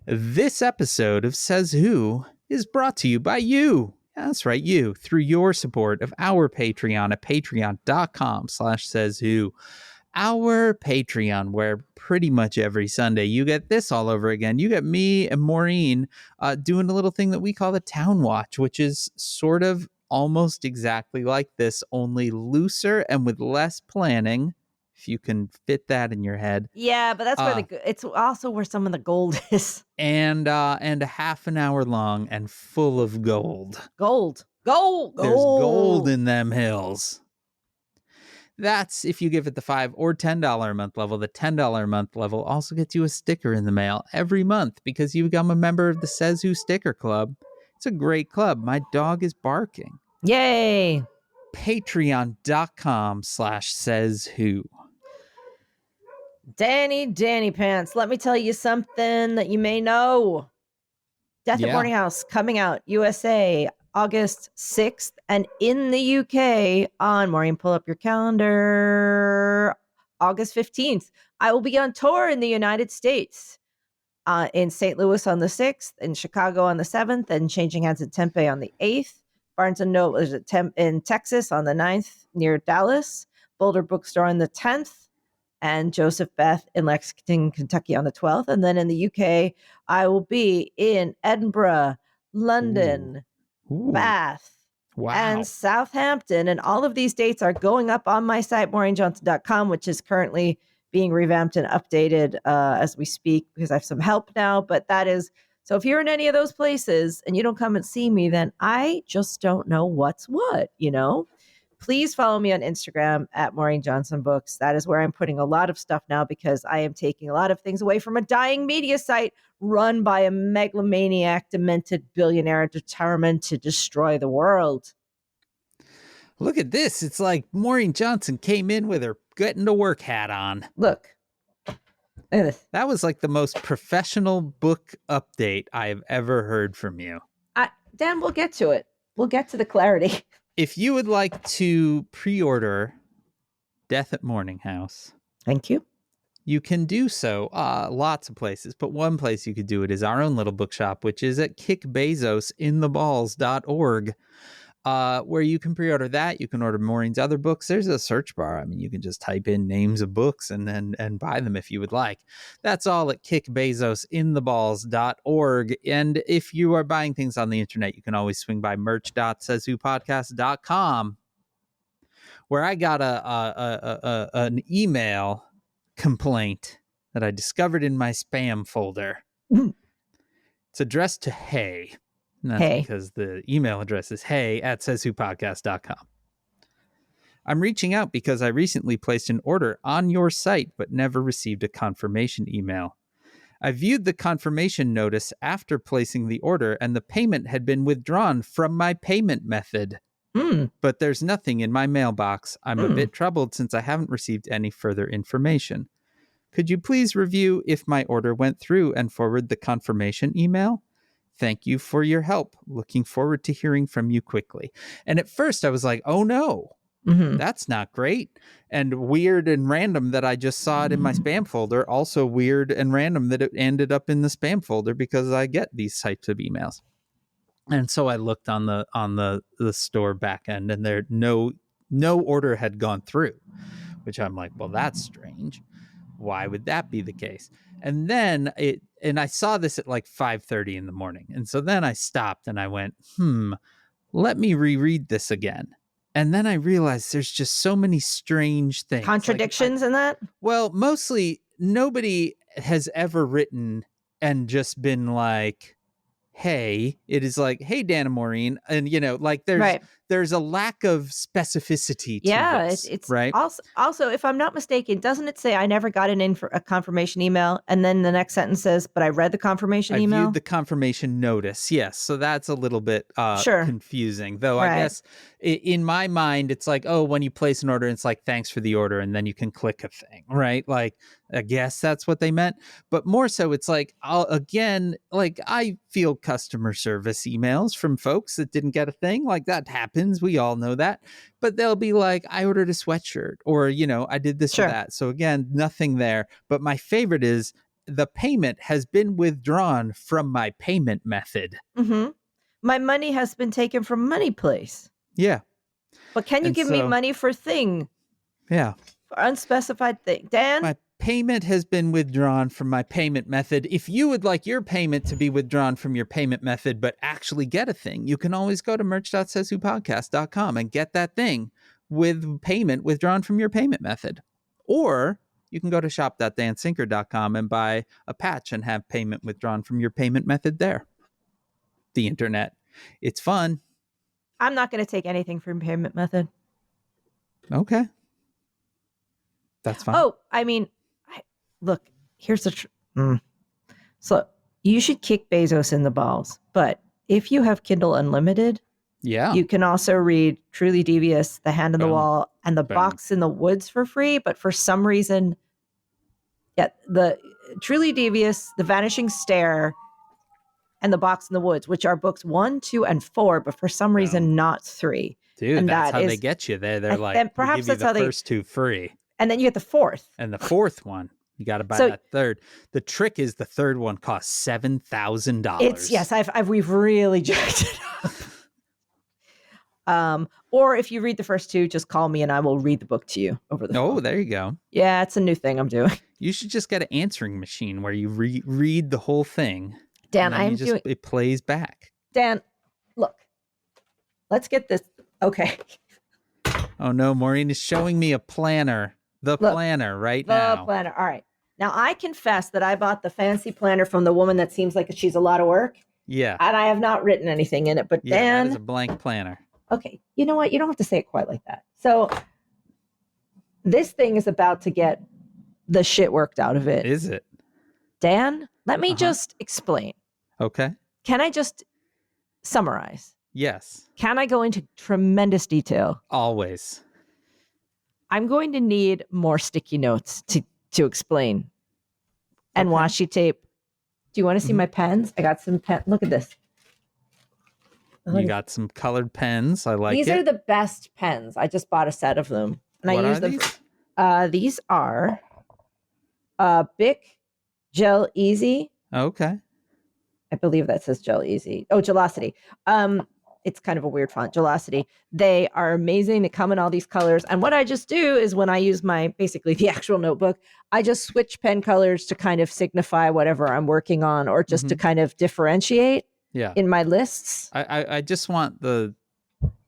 This episode of Says Who is brought to you by you. That's right, you, through your support of our Patreon at patreon.com/sayswho. Our Patreon, where pretty much every Sunday you get this all over again. You get me and Maureen doing a little thing that we call the Town Watch, which is sort of almost exactly like this, only looser and with less planning, if you can fit that in your head. Yeah, but that's where it's also where some of the gold is. And a half an hour long and full of gold. Gold. There's gold in them hills. That's if you give it the $5 or $10 a month level. The $10 a month level also gets you a sticker in the mail every month because you become a member of the Says Who Sticker Club. It's a great club. My dog is barking. Yay. Patreon.com/sayswho. Danny Pants, let me tell you something that you may know. Death at Boarding House coming out, USA, August 6th, and in the UK on, Maureen, pull up your calendar, August 15th. I will be on tour in the United States, in St. Louis on the 6th, in Chicago on the 7th, and changing hands at Tempe on the 8th. Barnes & Noble is in Texas on the 9th near Dallas, Boulder Bookstore on the 10th, and Joseph Beth in Lexington, Kentucky on the 12th. And then in the UK, I will be in Edinburgh, London, Bath, and Southampton. And all of these dates are going up on my site, maureenjohnson.com, which is currently being revamped and updated as we speak because I have some help now. But that is, so if you're in any of those places and you don't come and see me, then I just don't know what's what, you know? Please follow me on Instagram at Maureen Johnson Books. That is where I'm putting a lot of stuff now because I am taking a lot of things away from a dying media site run by a megalomaniac, demented billionaire determined to destroy the world. Look at this. It's like Maureen Johnson came in with her getting to work hat on. Look. That was like the most professional book update I've ever heard from you. Dan, we'll get to it. We'll get to the clarity. If you would like to pre-order Death at Morning House, thank you. You can do so lots of places, but one place you could do it is our own little bookshop, which is at kickbezosintheballs.org, where you can pre-order that. You can order Maureen's other books. There's a search bar. I mean, you can just type in names of books and buy them if you would like. That's all at kickbezosintheballs.org. And if you are buying things on the internet, you can always swing by merch.sayswhopodcast.com, where I got an email complaint that I discovered in my spam folder. It's addressed to Hey. And that's because the email address is hey@sayswhopodcast.com. I'm reaching out because I recently placed an order on your site but never received a confirmation email. I viewed the confirmation notice after placing the order and the payment had been withdrawn from my payment method. But there's nothing in my mailbox. I'm a bit troubled since I haven't received any further information. Could you please review if my order went through and forward the confirmation email? Thank you for your help. Looking forward to hearing from you quickly. And at first I was like, oh no, that's not great. And weird and random that I just saw it in my spam folder. Also weird and random that it ended up in the spam folder because I get these types of emails. And so I looked on the store back end and there no order had gone through, which I'm like, well, that's strange. Why would that be the case? And then I saw this at like 5:30 in the morning. And so then I stopped and I went, let me reread this again. And then I realized there's just so many strange things. Contradictions in that? Well, mostly nobody has ever written and just been like, hey, it is like, hey, Dan and Maureen. And, you know, like there's a lack of specificity to this, it's right? Also, if I'm not mistaken, doesn't it say I never got a confirmation email? And then the next sentence says, but I read the confirmation email? I viewed the confirmation notice. Yes. So that's a little bit confusing, though. Right. I guess in my mind, it's like, oh, when you place an order, it's like, thanks for the order. And then you can click a thing, right? Like, I guess that's what they meant. But more so, it's like, I feel customer service emails from folks that didn't get a thing. Like that happens. We all know that. But they'll be like, I ordered a sweatshirt or, you know, I did this or that. So again, nothing there. But my favorite is the payment has been withdrawn from my payment method. Mm-hmm. My money has been taken from Money Place. Yeah. But can you give me money for thing? Yeah. For unspecified thing. Dan? My payment has been withdrawn from my payment method. If you would like your payment to be withdrawn from your payment method, but actually get a thing, you can always go to merch.sayswhopodcast.com and get that thing with payment withdrawn from your payment method. Or you can go to shop.dansinker.com and buy a patch and have payment withdrawn from your payment method there. The internet. It's fun. I'm not going to take anything from payment method. Okay. That's fine. Oh, I mean, look, here's the So you should kick Bezos in the balls. But if you have Kindle Unlimited, you can also read Truly Devious, The Hand on the Wall, and The Box in the Woods for free. But for some reason, the Truly Devious, The Vanishing Stare, and The Box in the Woods, which are books 1, 2, and 4, but for some reason not 3. Dude, and that's how they get you there. They're like, perhaps we'll give you the first 2 free. And then you get the 4th. And the 4th one, you got to buy that 3rd. The trick is the 3rd one costs $7,000. We've really jacked it up. Or if you read the first 2, just call me and I will read the book to you over the phone. Oh, there you go. Yeah, it's a new thing I'm doing. You should just get an answering machine where you read the whole thing. Dan, it plays back. Dan, look, let's get this. Okay. Oh no, Maureen is showing me a planner. Planner right now. The planner. All right. Now I confess that I bought the fancy planner from the woman that seems like she's a lot of work. Yeah. And I have not written anything in it, but Dan. That is a blank planner. Okay. You know what? You don't have to say it quite like that. So this thing is about to get the shit worked out of it. Is it? Dan, let me just explain. Okay. Can I just summarize? Yes. Can I go into tremendous detail? Always. I'm going to need more sticky notes to explain. And washi tape. Do you want to see my pens? I got some pen. Look at this. You got some colored pens. I like these are the best pens. I just bought a set of them. And what I use them. These are Bic Gel Easy. Okay. I believe that says Gel Easy. Oh, Gelocity. It's kind of a weird font, Gelocity. They are amazing. They come in all these colors. And what I just do is when I use basically the actual notebook, I just switch pen colors to kind of signify whatever I'm working on or just to kind of differentiate in my lists. I just want the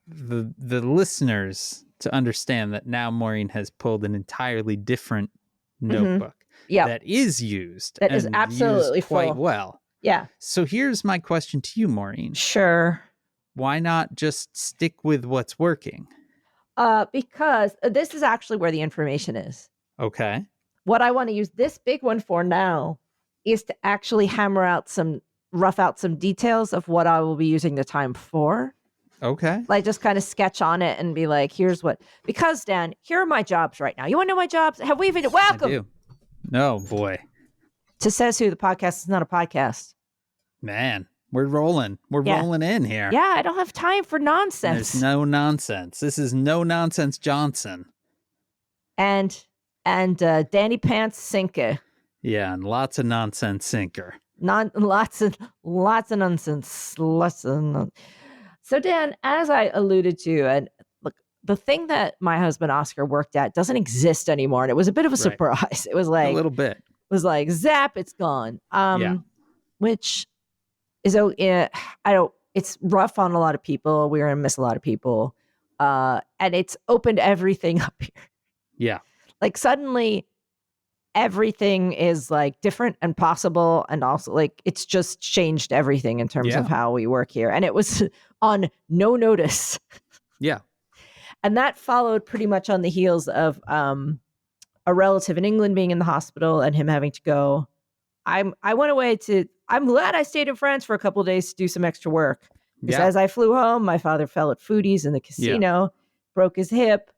listeners to understand that now Maureen has pulled an entirely different notebook that is used. That is absolutely used quite well. Yeah. So here's my question to you, Maureen. Sure. Why not just stick with what's working? Because this is actually where the information is. Okay. What I want to use this big one for now is to actually rough out some details of what I will be using the time for. Okay. Like just kind of sketch on it and be like, here's what, because Dan, here are my jobs right now. You want to know my jobs? Have we even, welcome. I do. No, boy. To Says Who, the podcast is not a podcast. Man, we're rolling. We're rolling in here. Yeah, I don't have time for nonsense. There's no nonsense. This is No Nonsense Johnson. And Danny Pants Sinker. Yeah, and lots of nonsense Sinker. Lots of nonsense. So Dan, as I alluded to, and look, the thing that my husband Oscar worked at doesn't exist anymore, and it was a bit of a surprise. It was like a little bit. It was like zap, it's gone. Which is it's rough on a lot of people. We're gonna miss a lot of people. And it's opened everything up here. Yeah. Like suddenly everything is like different and possible, and also like it's just changed everything in terms of how we work here. And it was on no notice. Yeah. And that followed pretty much on the heels of a relative in England being in the hospital and him having to go. I went away I'm glad I stayed in France for a couple of days to do some extra work. Because as I flew home, my father fell at Foodies in the casino, broke his hip.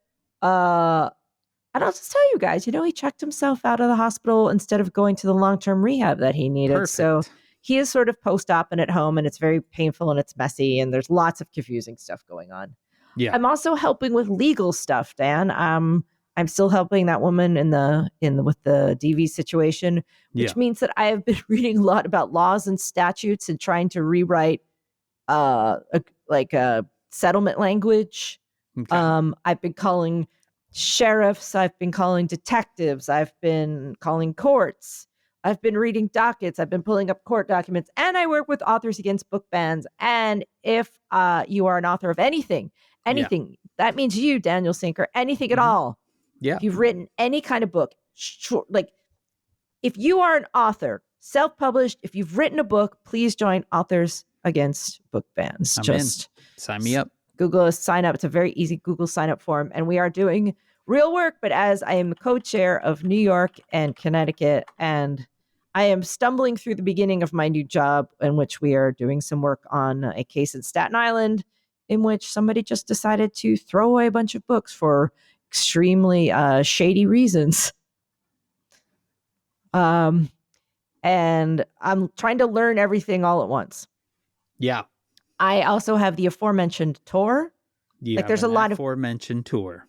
And I'll just tell you guys, he checked himself out of the hospital instead of going to the long-term rehab that he needed. Perfect. So he is sort of post-op and at home, and it's very painful and it's messy, and there's lots of confusing stuff going on. Yeah. I'm also helping with legal stuff, Dan. I'm still helping that woman with the DV situation, which means that I have been reading a lot about laws and statutes and trying to rewrite a settlement language. Okay. I've been calling sheriffs, I've been calling detectives, I've been calling courts, I've been reading dockets, I've been pulling up court documents, and I work with authors against book bans. And if you are an author of anything, that means you, Daniel Sinker, anything at all. Yeah. If you've written any kind of book, like if you are an author, self-published, if you've written a book, please join Authors Against Book Bans. Sign me up. Google us, sign up. It's a very easy Google sign up form. And we are doing real work, but as I am co-chair of New York and Connecticut, and I am stumbling through the beginning of my new job in which we are doing some work on a case in Staten Island in which somebody just decided to throw away a bunch of books for extremely shady reasons. And I'm trying to learn everything all at once. Yeah. I also have the aforementioned tour. There's a lot of aforementioned tour.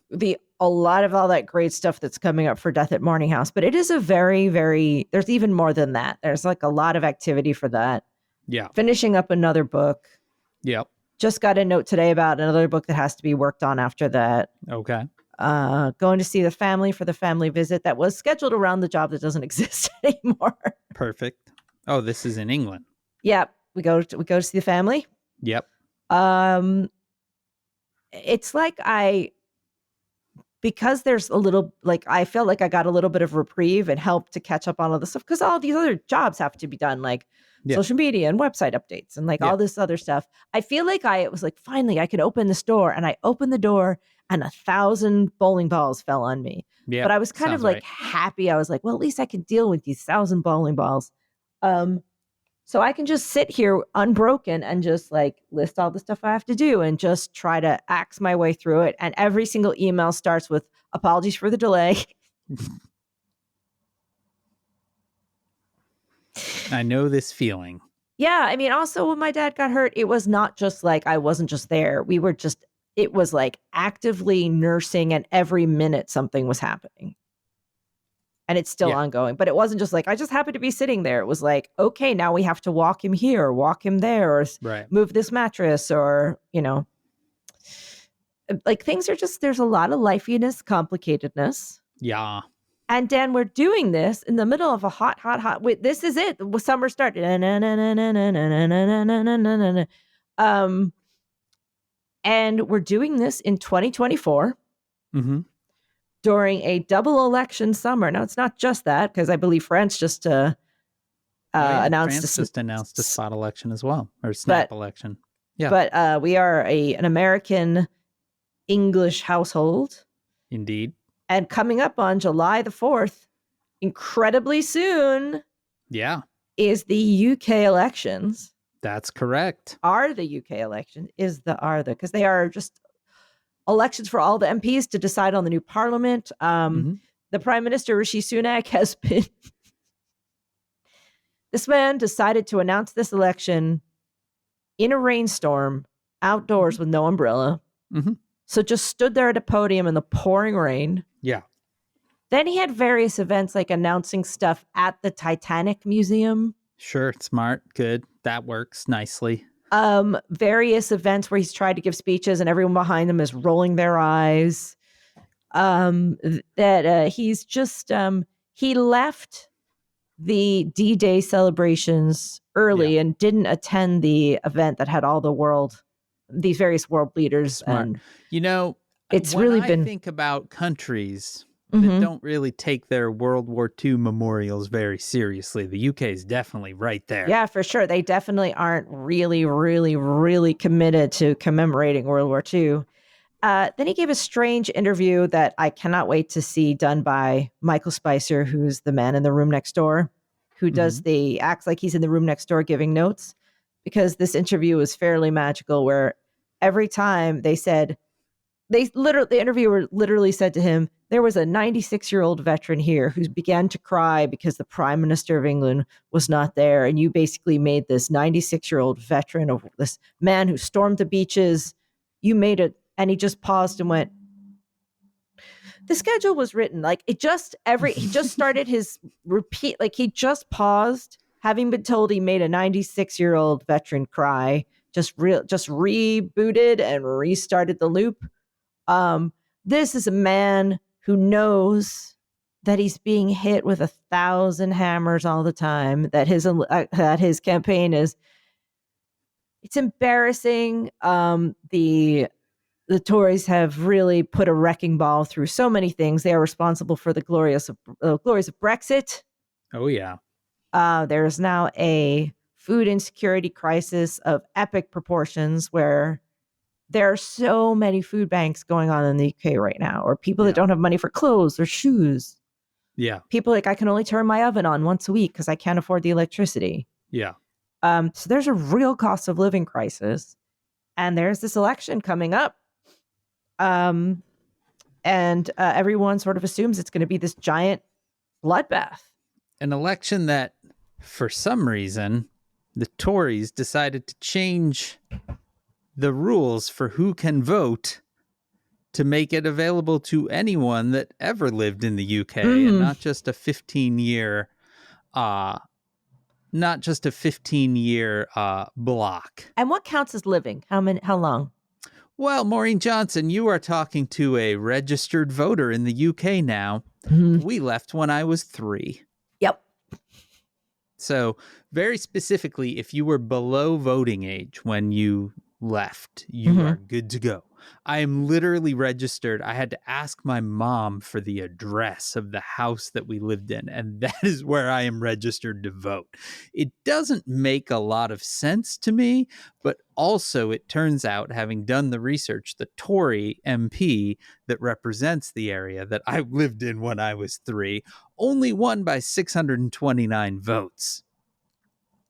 A lot of all that great stuff that's coming up for Death at Morning House, but it is a very, very, there's even more than that. There's like a lot of activity for that. Yeah. Finishing up another book. Yep. Just got a note today about another book that has to be worked on after that. Okay. Going to see the family for the family visit that was scheduled around the job that doesn't exist anymore. Perfect. Oh, this is in England. Yep. We go to see the family. Yep. It's like because there's a little, like, I felt like I got a little bit of reprieve and help to catch up on all this stuff because all these other jobs have to be done, like social media and website updates and like all this other stuff. I feel like it was like, finally I could open this door, and I opened the door and 1,000 bowling balls fell on me. Yeah, but I was kind of like happy. I was like, well, at least I can deal with these 1,000 bowling balls. So I can just sit here unbroken and just like list all the stuff I have to do and just try to axe my way through it. And every single email starts with apologies for the delay. I know this feeling. Yeah. I mean, also when my dad got hurt, it was not just like I wasn't just there. It was like actively nursing, and every minute something was happening. And it's still ongoing, but it wasn't just like, I just happened to be sitting there. It was like, okay, now we have to walk him here, or walk him there, or move this mattress, or, like things are just, there's a lot of lifiness, complicatedness. Yeah. And Dan, we're doing this in the middle of a hot, this is it. Summer started. And we're doing this in 2024. Mm-hmm. During a double election summer. Now, it's not just that, because I believe France just announced a spot election as well, or snap election. Yeah, but we are an American English household. Indeed. And coming up on July the 4th, incredibly soon, is the UK elections. That's correct. Are the UK elections because they are just elections for all the MPs to decide on the new parliament. The Prime Minister, Rishi Sunak, has been... This man decided to announce this election in a rainstorm, outdoors with no umbrella. Mm-hmm. So just stood there at a podium in the pouring rain. Yeah. Then he had various events like announcing stuff at the Titanic Museum. Sure, smart, good. That works nicely. Various events where he's tried to give speeches and everyone behind them is rolling their eyes. He's just he left the D-Day celebrations early and didn't attend the event that had all these various world leaders. Smart. And it's really been. I think about countries that don't really take their World War II memorials very seriously. The UK is definitely right there. Yeah, for sure. They definitely aren't really, really, really committed to commemorating World War II. Then he gave a strange interview that I cannot wait to see, done by Michael Spicer, who's the man in the room next door, who acts like he's in the room next door giving notes, because this interview was fairly magical, where every time the interviewer literally said to him, there was a 96-year-old veteran here who began to cry because the Prime Minister of England was not there. And you basically made this 96-year-old veteran of this man who stormed the beaches. You made it. And he just paused and went, The schedule was written like he just started his repeat, like he just paused, having been told he made a 96-year-old veteran cry, just rebooted and restarted the loop. This is a man who knows that he's being hit with 1,000 hammers all the time, that his campaign is, it's embarrassing. The Tories have really put a wrecking ball through so many things. They are responsible for the glories of Brexit. Oh, yeah. There is now a food insecurity crisis of epic proportions where there are so many food banks going on in the UK right now, or people that don't have money for clothes or shoes. Yeah. People like, I can only turn my oven on once a week because I can't afford the electricity. Yeah. So there's a real cost of living crisis. And there's this election coming up. And everyone sort of assumes it's going to be this giant bloodbath. An election that, for some reason, the Tories decided to change the rules for who can vote to make it available to anyone that ever lived in the UK, and not just a 15-year block. And what counts as living? How long? Well, Maureen Johnson, you are talking to a registered voter in the UK now. We left when I was 3. Yep. So very specifically, if you were below voting age when you left, you are good to go. I am literally registered. I had to ask my mom for the address of the house that we lived in, and that is where I am registered to vote. It doesn't make a lot of sense to me, but also it turns out, having done the research, the Tory MP that represents the area that I lived in when I was 3 only won by 629 votes.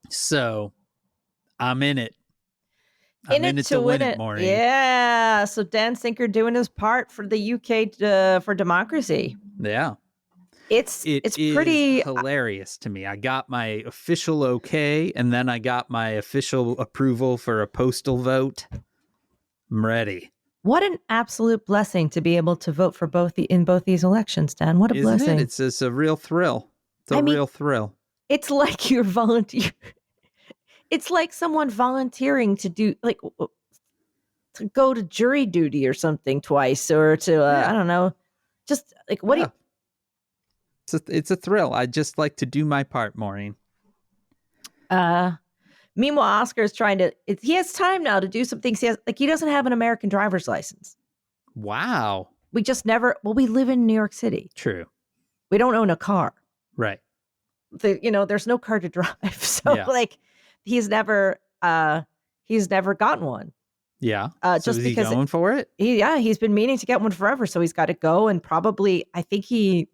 So I'm in it. I'm in it to win it, Maureen. Yeah. So Dan Sinker doing his part for the UK for democracy. Yeah. It's pretty hilarious to me. I got my official okay, and then I got my official approval for a postal vote. I'm ready. What an absolute blessing to be able to vote for in both these elections, Dan. What a blessing. It's a real thrill. It's a real thrill. It's like you're volunteer. It's like someone volunteering to do, like, to go to jury duty or something twice, or to I don't know, just like what do you? It's a thrill. I just like to do my part, Maureen. Meanwhile, Oscar is trying to. He has time now to do some things. He doesn't have an American driver's license. Wow. We just never. Well, we live in New York City. True. We don't own a car. Right. There's no car to drive. So he's never gotten one. Yeah. So just is he because going for it? He's been meaning to get one forever. So he's got to go, and probably I think he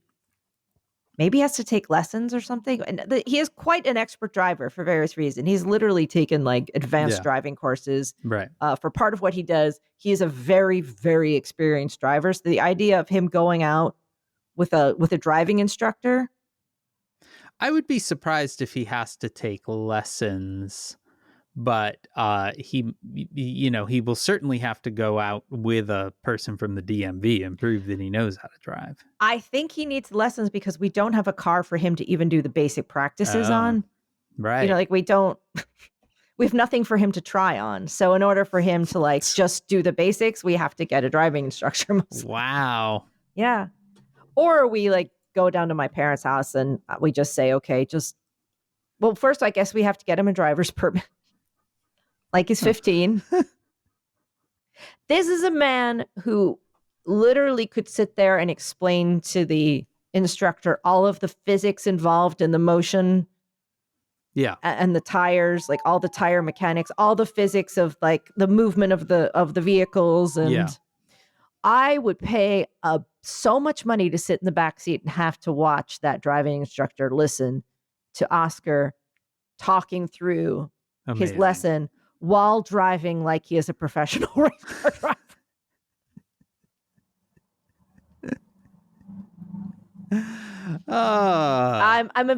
maybe has to take lessons or something. And he is quite an expert driver for various reasons. He's literally taken like advanced driving courses. Right. For part of what he does, he is a very, very experienced driver. So the idea of him going out with a driving instructor, I would be surprised if he has to take lessons, but he will certainly have to go out with a person from the DMV and prove that he knows how to drive. I think he needs lessons because we don't have a car for him to even do the basic practices on. Right. Like we have nothing for him to try on. So in order for him to like just do the basics, we have to get a driving instructor. Wow. Yeah. Or we like go down to my parents' house and we just say, okay, first I guess we have to get him a driver's permit. Like he's 15. This is a man who literally could sit there and explain to the instructor all of the physics involved in the motion. Yeah. And the tires, like all the tire mechanics, all the physics of like the movement of the vehicles. And I would pay so much money to sit in the back seat and have to watch that driving instructor listen to Oscar talking through his lesson while driving like he is a professional race car driver.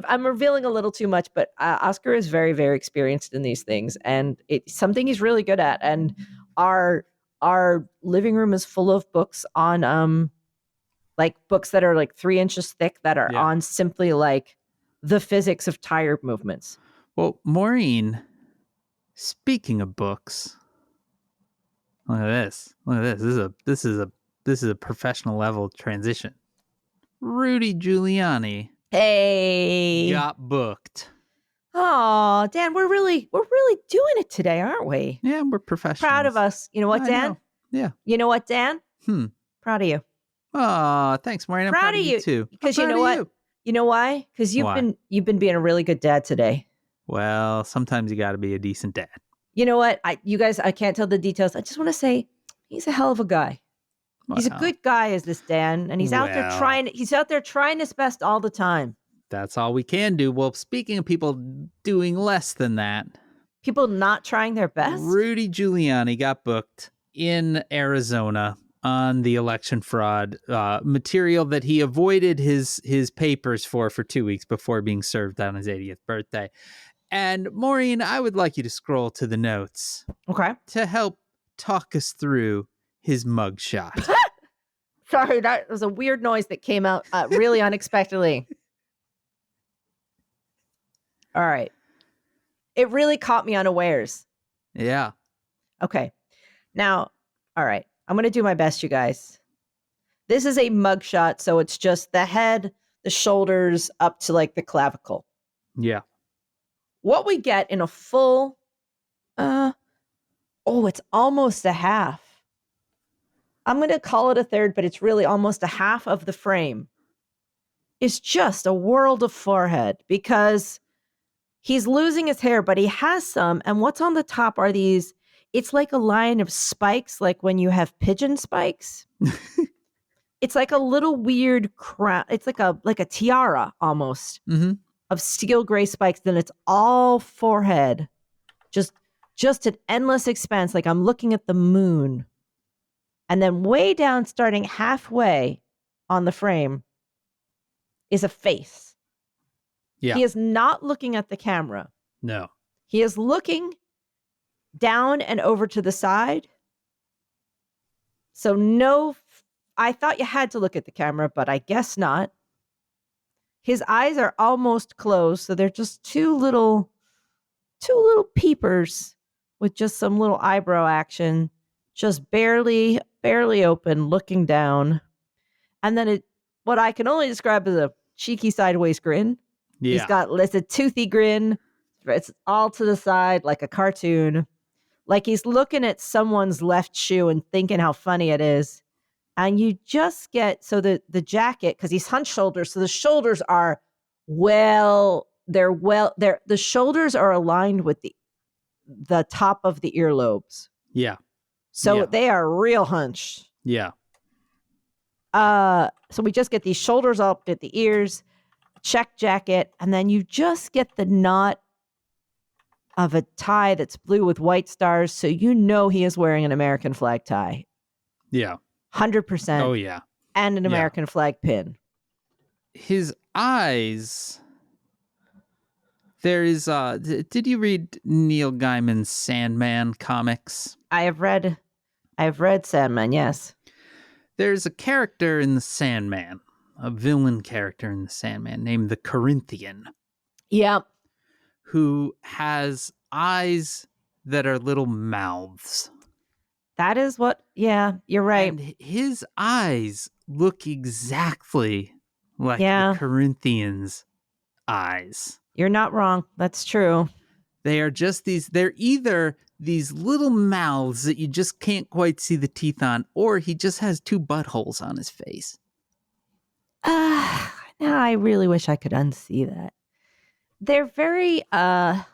I'm revealing a little too much, but Oscar is very, very experienced in these things, and it's something he's really good at. And our living room is full of books on like books that are like 3 inches thick that are on simply like the physics of tire movements. Well, Maureen, speaking of books, look at this. Look at this. This is a professional level transition. Rudy Giuliani got booked. Oh, Dan, we're really doing it today, aren't we? Yeah, we're professionals. Proud of us. You know what, Dan? Yeah. You know what, Dan? Proud of you. Oh, thanks, Maureen. I'm proud of you too. Because you know what? You know why? Because you've been being a really good dad today. Well, sometimes you got to be a decent dad. You know what? You guys, I can't tell the details. I just want to say he's a hell of a guy. He's a good guy, is this Dan, and he's out there trying his best all the time. That's all we can do. Well, speaking of people doing less than that, people not trying their best. Rudy Giuliani got booked in Arizona on the election fraud material that he avoided his papers for 2 weeks before being served on his 80th birthday. And Maureen, I would like you to scroll to the notes. Okay. To help talk us through his mugshot. Sorry, that was a weird noise that came out really unexpectedly. All right. It really caught me unawares. Yeah. Okay. Now, all right. I'm going to do my best, you guys. This is a mugshot, so it's just the head, the shoulders, up to like the clavicle. Yeah. What we get in a full, it's almost a half. I'm going to call it a third, but it's really almost a half of the frame. Is just a world of forehead because he's losing his hair, but he has some. And what's on the top are these, it's like a line of spikes, like when you have pigeon spikes. It's like a little weird crown. It's like a tiara almost of steel gray spikes. Then it's all forehead. Just an endless expanse. Like I'm looking at the moon. And then way down, starting halfway on the frame, is a face. Yeah. He is not looking at the camera. No. He is looking down and over to the side. So I thought you had to look at the camera, but I guess not. His eyes are almost closed, so they're just two little peepers with just some little eyebrow action, just barely open, looking down. And then what I can only describe as a cheeky sideways grin. Yeah. It's a toothy grin. It's all to the side like a cartoon. Like he's looking at someone's left shoe and thinking how funny it is. And you just get, so the jacket, because he's hunched shoulders, so the shoulders are the shoulders are aligned with the top of the earlobes. Yeah. So they are real hunched. Yeah. So we just get these shoulders up at the ears, check jacket, and then you just get the knot of a tie that's blue with white stars. So you know he is wearing an American flag tie. Yeah. 100%. Oh, yeah. And an American flag pin. His eyes. There is, did you read Neil Gaiman's Sandman comics? I have read Sandman, yes. There's a character in the Sandman, a villain character in the Sandman named the Corinthian. Yep. Who has eyes that are little mouths. That is what, you're right. And his eyes look exactly like the Corinthians' eyes. You're not wrong. That's true. They are just they're either these little mouths that you just can't quite see the teeth on, or he just has two buttholes on his face. Now I really wish I could unsee that. They're very, I'm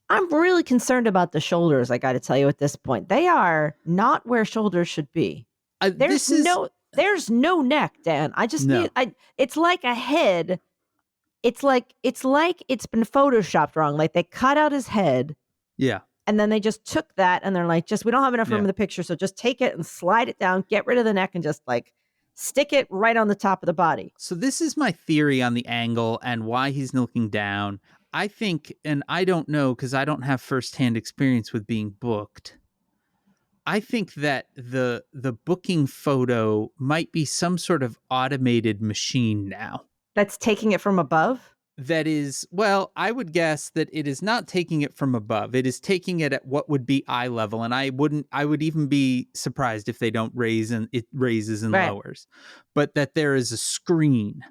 really concerned about the shoulders, I got to tell you at this point. They are not where shoulders should be. There's no neck, Dan. I just need, it's like a head. It's like it's been photoshopped wrong. Like they cut out his head. Yeah. And then they just took that and they're like, we don't have enough room in the picture. So just take it and slide it down, get rid of the neck and just like stick it right on the top of the body. So this is my theory on the angle and why he's looking down. I think, and I don't know because I don't have firsthand experience with being booked. I think that the booking photo might be some sort of automated machine now. That's taking it from above? That is, well, I would guess that it is not taking it from above. It is taking it at what would be eye level. And I would even be surprised if they don't raise and it raises and lowers, but that there is a screen.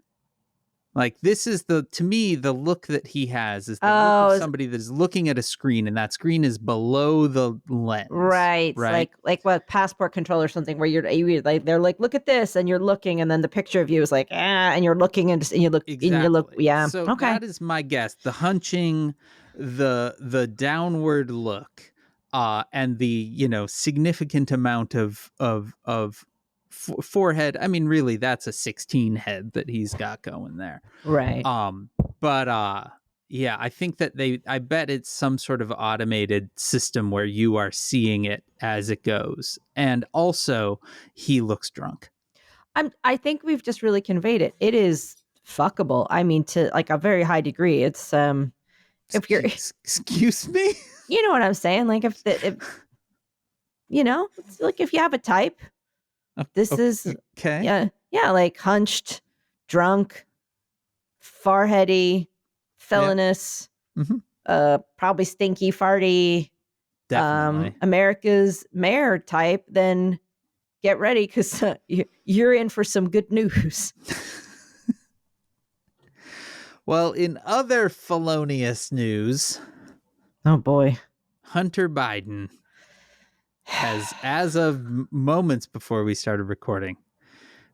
Like this is to me, the look that he has is the look of somebody that is looking at a screen, and that screen is below the lens. Right. Like what, passport control or something, where you're like, they're like, look at this, and you're looking, and then the picture of you is like, and you're looking and you look, exactly. and you look, yeah. So okay. That is my guess. The hunching, the downward look, and the significant amount of forehead. I mean, really, that's a 16 head that he's got going there. Right. But yeah, I think that I bet it's some sort of automated system where you are seeing it as it goes. And also, he looks drunk. I think we've just really conveyed it. It is fuckable. I mean, to like a very high degree. It's if you're excuse me, you know what I'm saying? Like if it's like if you have a type, this is okay. Yeah, like hunched, drunk, foreheady, felonious, probably stinky, farty, definitely America's mayor type, then get ready because you're in for some good news. Well, in other felonious news, oh boy, Hunter Biden has, as of moments before we started recording,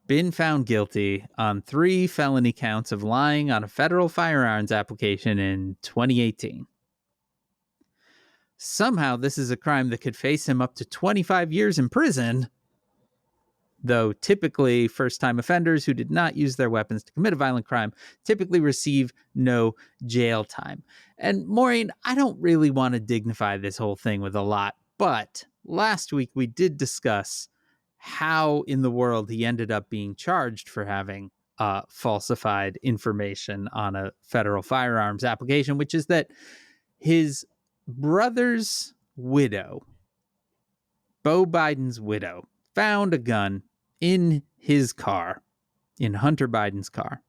been found guilty on 3 felony counts of lying on a federal firearms application in 2018. Somehow, this is a crime that could face him up to 25 years in prison, though typically first-time offenders who did not use their weapons to commit a violent crime typically receive no jail time. And Maureen, I don't really want to dignify this whole thing with a lot, but last week we did discuss how in the world he ended up being charged for having falsified information on a federal firearms application, which is that his brother's widow, Beau Biden's widow, found a gun in his car, in Hunter Biden's car,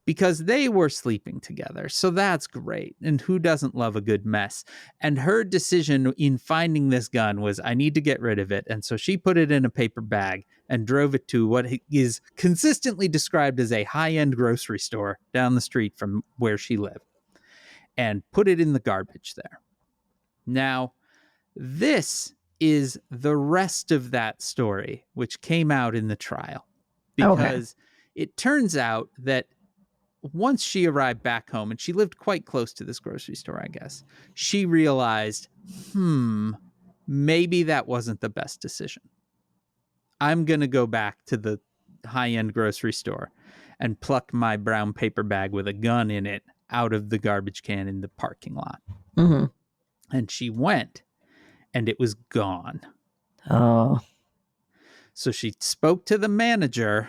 because they were sleeping together. So that's great. And who doesn't love a good mess? And her decision in finding this gun was, I need to get rid of it. And so she put it in a paper bag and drove it to what is consistently described as a high-end grocery store down the street from where she lived, and put it in the garbage there. Now, this is the rest of that story, which came out in the trial, because it turns out that once she arrived back home, and she lived quite close to this grocery store, I guess, she realized, maybe that wasn't the best decision. I'm going to go back to the high-end grocery store and pluck my brown paper bag with a gun in it out of the garbage can in the parking lot. Mm-hmm. And she went, and it was gone. Oh. So she spoke to the manager,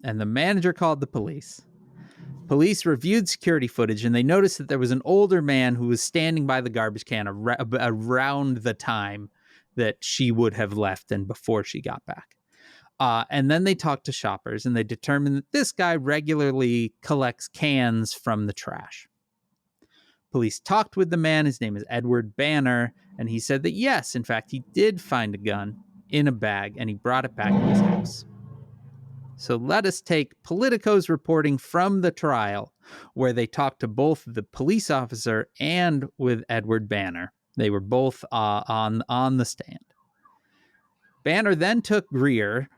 and the manager called the police. Police reviewed security footage, and they noticed that there was an older man who was standing by the garbage can around the time that she would have left and before she got back. And then they talked to shoppers, and they determined that this guy regularly collects cans from the trash. Police talked with the man. His name is Edward Banner, and he said that yes, in fact, he did find a gun in a bag, and he brought it back to his house. So let us take Politico's reporting from the trial, where they talked to both the police officer and with Edward Banner. They were both on the stand. Banner then took Greer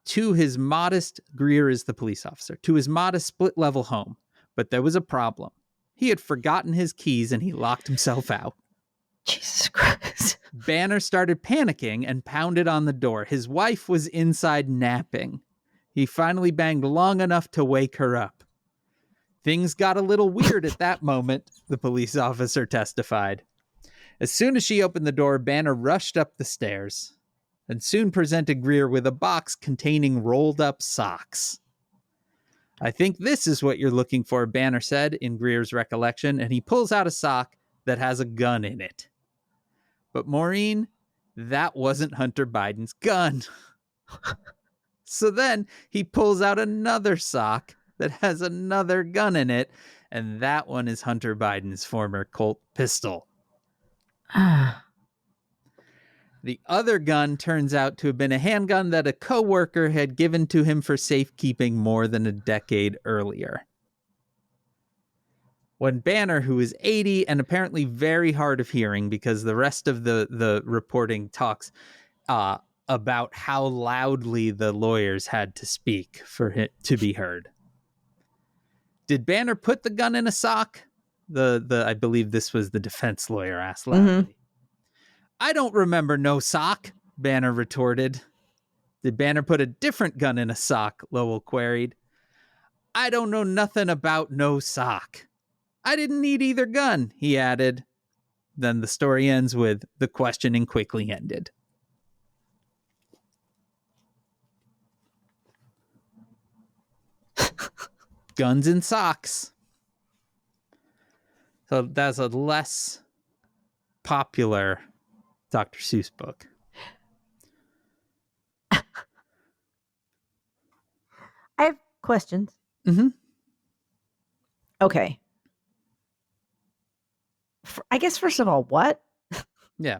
to his modest, Greer is the police officer, to his modest split-level home. But there was a problem. He had forgotten his keys, and he locked himself out. Jesus Christ. Banner started panicking and pounded on the door. His wife was inside napping. He finally banged long enough to wake her up. Things got a little weird at that moment, the police officer testified. As soon as she opened the door, Banner rushed up the stairs and soon presented Greer with a box containing rolled up socks. I think this is what you're looking for, Banner said in Greer's recollection, and he pulls out a sock that has a gun in it. But Maureen, that wasn't Hunter Biden's gun. So then he pulls out another sock that has another gun in it, and that one is Hunter Biden's former Colt pistol. The other gun turns out to have been a handgun that a coworker had given to him for safekeeping more than a decade earlier. When Banner, who is 80 and apparently very hard of hearing because the rest of the reporting talks about how loudly the lawyers had to speak for it to be heard. Did Banner put the gun in a sock? I believe this was the defense lawyer asked loudly. Mm-hmm. I don't remember no sock, Banner retorted. Did Banner put a different gun in a sock? Lowell queried. I don't know nothing about no sock. I didn't need either gun, he added. Then the story ends with the questioning quickly ended. Guns and socks. So that's a less popular Dr. Seuss book. I have questions. Mm-hmm. Okay. I guess, first of all, what? Yeah.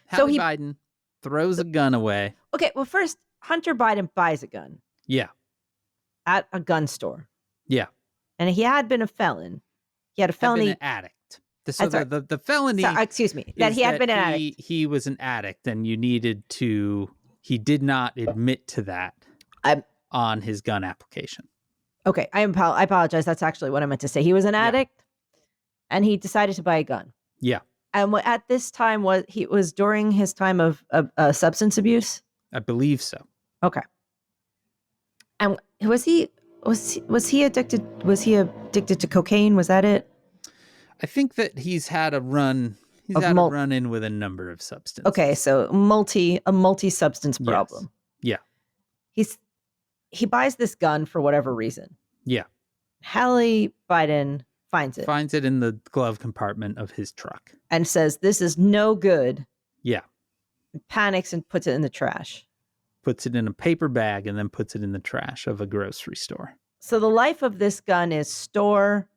Hallie Biden throws a gun away. Okay, well, first, Hunter Biden buys a gun. Yeah. At a gun store. Yeah. And he had been a felon. He had a felony. Had been an addict. So the felony. Excuse me. That he had been an addict. He was an addict, and you needed to. He did not admit to that on his gun application. Okay, I apologize. That's actually what I meant to say. He was an addict, and he decided to buy a gun. Yeah. And at this time, was during his time of substance abuse? I believe so. Okay. And was he addicted? Was he addicted to cocaine? Was that it? I think that he's had a run. He's had a run in with a number of substances. Okay, so a multi-substance problem. Yes. Yeah. He buys this gun for whatever reason. Yeah. Hallie Biden finds it. Finds it in the glove compartment of his truck. And says, this is no good. Yeah. Panics and puts it in the trash. Puts it in a paper bag and then puts it in the trash of a grocery store. So the life of this gun is store,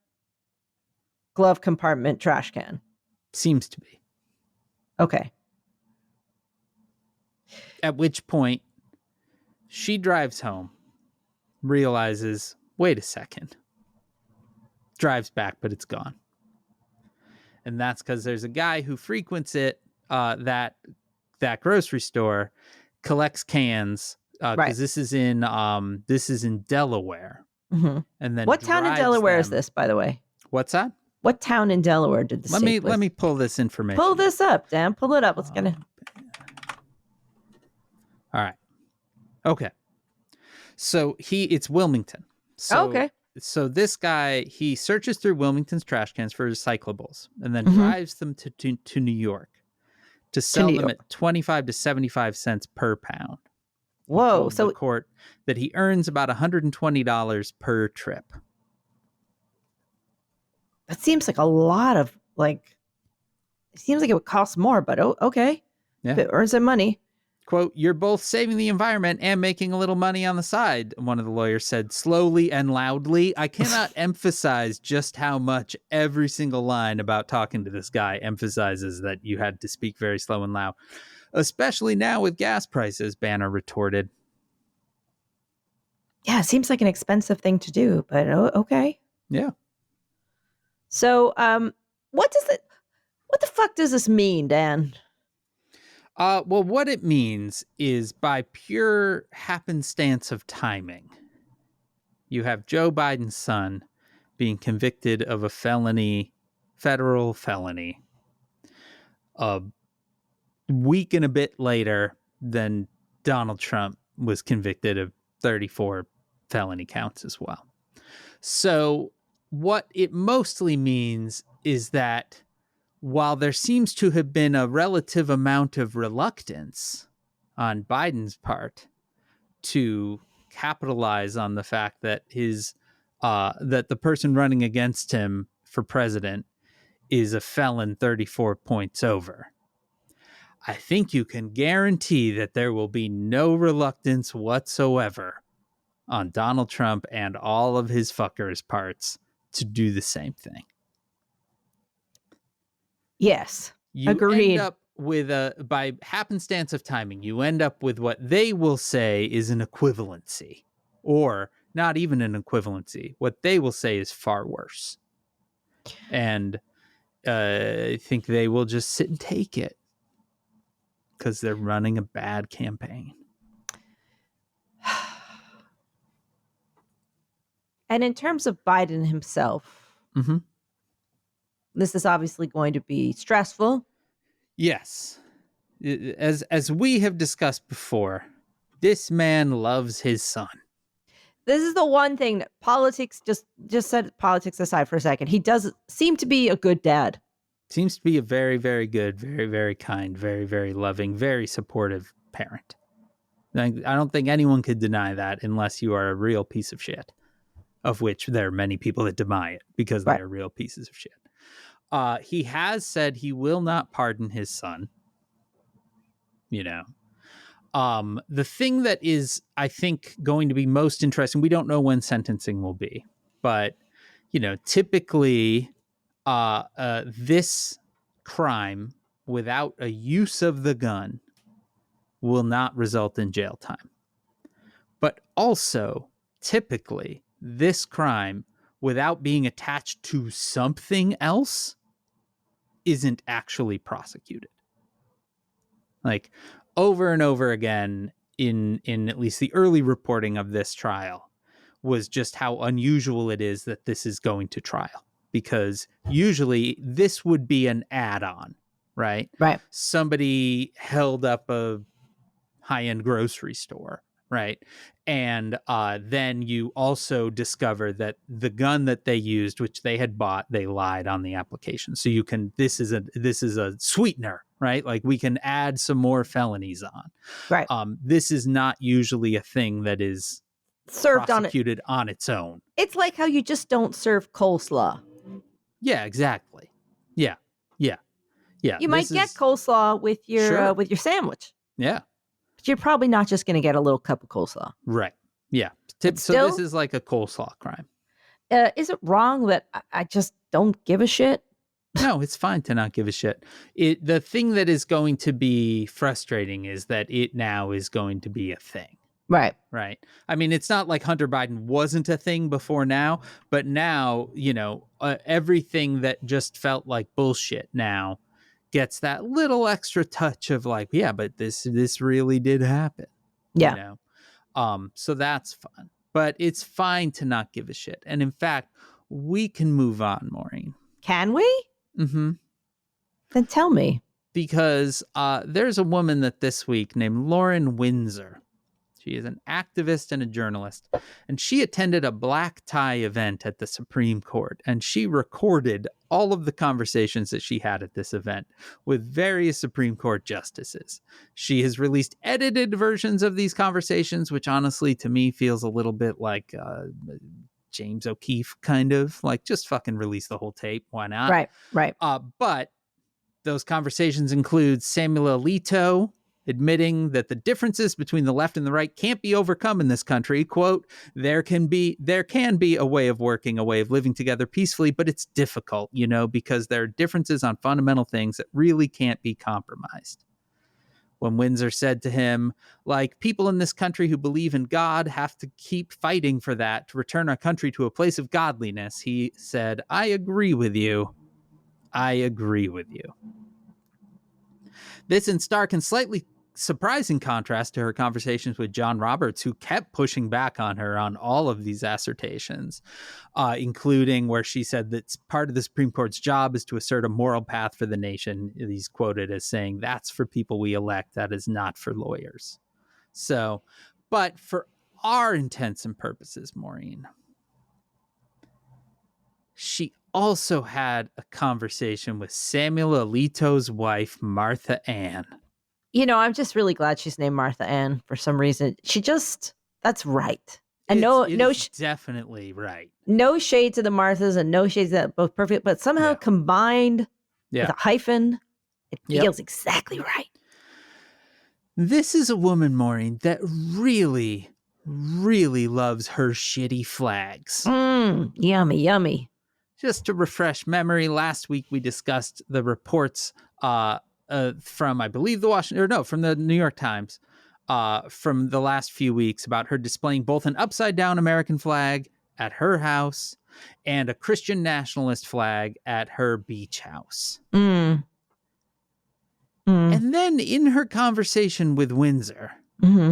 glove compartment, trash can. Seems to be. Okay. At which point, she drives home, realizes, wait a second. Drives back, but it's gone. And that's because there's a guy who frequents it, that grocery store, collects cans, because this is in Delaware. Mm-hmm. And then what town in Delaware is this, by the way? What's that? What town in Delaware did this? Let me pull this information. Pull this up, Dan. Pull it up. Let's get it. All right. Okay. So it's Wilmington. So, okay. So this guy, he searches through Wilmington's trash cans for recyclables and then drives them to New York to sell them at 25 to 75 cents per pound. Whoa. So the court that he earns about $120 per trip. That seems like a lot of it seems like it would cost more, but okay. Yeah. If it earns some money. Quote, you're both saving the environment and making a little money on the side, one of the lawyers said slowly and loudly. I cannot emphasize just how much every single line about talking to this guy emphasizes that you had to speak very slow and loud, especially now with gas prices, Banner retorted. Yeah, it seems like an expensive thing to do, but okay. Yeah. So, what the fuck does this mean, Dan? Well, what it means is by pure happenstance of timing, you have Joe Biden's son being convicted of a federal felony, a week and a bit later than Donald Trump was convicted of 34 felony counts as well. So what it mostly means is that while there seems to have been a relative amount of reluctance on Biden's part to capitalize on the fact that that the person running against him for president is a felon 34 points over, I think you can guarantee that there will be no reluctance whatsoever on Donald Trump and all of his fuckers' parts to do the same thing. Yes. You Agreed. end up with by happenstance of timing, you end up with what they will say is an equivalency, or not even an equivalency. What they will say is far worse. And I think they will just sit and take it because they're running a bad campaign. And in terms of Biden himself, Mm-hmm. this is obviously going to be stressful. Yes. As we have discussed before, this man loves his son. This is the one thing that politics, just set politics aside for a second. He does seem to be a good dad. Seems to be a very, very good, very, very kind, very, very loving, very supportive parent. I don't think anyone could deny that unless you are a real piece of shit, of which there are many people that deny it because they are real pieces of shit. He has said he will not pardon his son. You know, the thing that is, I think, going to be most interesting, we don't know when sentencing will be, but, typically this crime without a use of the gun will not result in jail time. But also, typically, this crime without being attached to something else isn't actually prosecuted. Like, over and over again in at least the early reporting of this trial was just how unusual it is that this is going to trial, because usually this would be an add-on, right? Right. Somebody held up a high-end grocery store, right? And then you also discover that the gun that they used, which they had bought, they lied on the application. So you can, this is a sweetener, right? Like, we can add some more felonies on. Right. This is not usually a thing that is served prosecuted on its own. It's like how you just don't serve coleslaw. Yeah, exactly. Yeah. You might get coleslaw with your with your sandwich. Yeah. But you're probably not just going to get a little cup of coleslaw. Right. Yeah. So this is like a coleslaw crime. Is it wrong that I just don't give a shit? No, it's fine to not give a shit. The thing that is going to be frustrating is that it now is going to be a thing. Right. Right. I mean, it's not like Hunter Biden wasn't a thing before now, but now, everything that just felt like bullshit now gets that little extra touch of like, yeah, but this really did happen. Yeah. So that's fun, but it's fine to not give a shit. And in fact, we can move on, Maureen. Can we? Mm-hmm. Then tell me. Because there's a woman that this week named Lauren Windsor. She is an activist and a journalist, and she attended a black tie event at the Supreme Court, and she recorded all of the conversations that she had at this event with various Supreme Court justices. She has released edited versions of these conversations, which honestly to me feels a little bit like James O'Keefe kind of, like, just fucking release the whole tape. Why not? Right. But those conversations include Samuel Alito admitting that the differences between the left and the right can't be overcome in this country. Quote, there can be a way of working, a way of living together peacefully, but it's difficult, because there are differences on fundamental things that really can't be compromised. When Windsor said to him, like, people in this country who believe in God have to keep fighting for that to return our country to a place of godliness, he said, I agree with you. I agree with you. This in stark and slightly surprising contrast to her conversations with John Roberts, who kept pushing back on her on all of these assertions, including where she said that part of the Supreme Court's job is to assert a moral path for the nation. He's quoted as saying, that's for people we elect. That is not for lawyers. So, but for our intents and purposes, Maureen, she also had a conversation with Samuel Alito's wife, Martha Ann. I'm just really glad she's named Martha Ann for some reason. That's right. And definitely right. No shade to the Marthas and no shades that both perfect, but somehow combined with a hyphen, it feels exactly right. This is a woman, Maureen, that really, really loves her shitty flags. Yummy, yummy. Just to refresh memory, last week we discussed the reports from, I believe, from the New York Times from the last few weeks about her displaying both an upside-down American flag at her house and a Christian nationalist flag at her beach house. And then in her conversation with Windsor,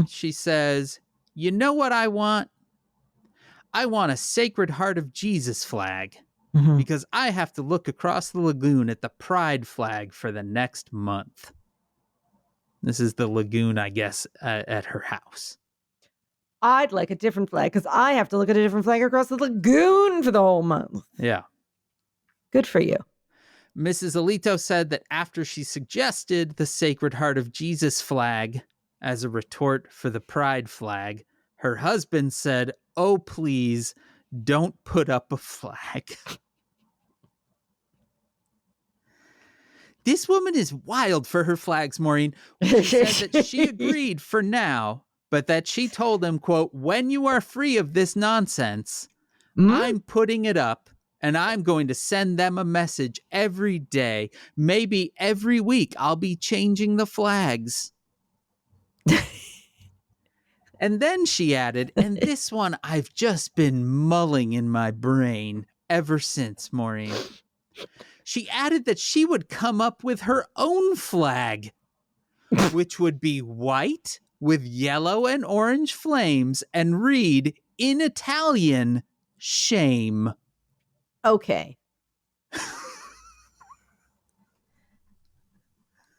she says, you know what I want? I want a Sacred Heart of Jesus flag because I have to look across the lagoon at the Pride flag for the next month. This is the lagoon, I guess, at her house. I'd like a different flag because I have to look at a different flag across the lagoon for the whole month. Yeah. Good for you. Mrs. Alito said that after she suggested the Sacred Heart of Jesus flag as a retort for the Pride flag, her husband said, oh, please, don't put up a flag. This woman is wild for her flags, Maureen. She said that she agreed for now, but that she told him, quote, when you are free of this nonsense, I'm putting it up and I'm going to send them a message every day. Maybe every week I'll be changing the flags. And then she added, and this one I've just been mulling in my brain ever since, Maureen. She added that she would come up with her own flag, which would be white with yellow and orange flames and read in Italian, shame. Okay.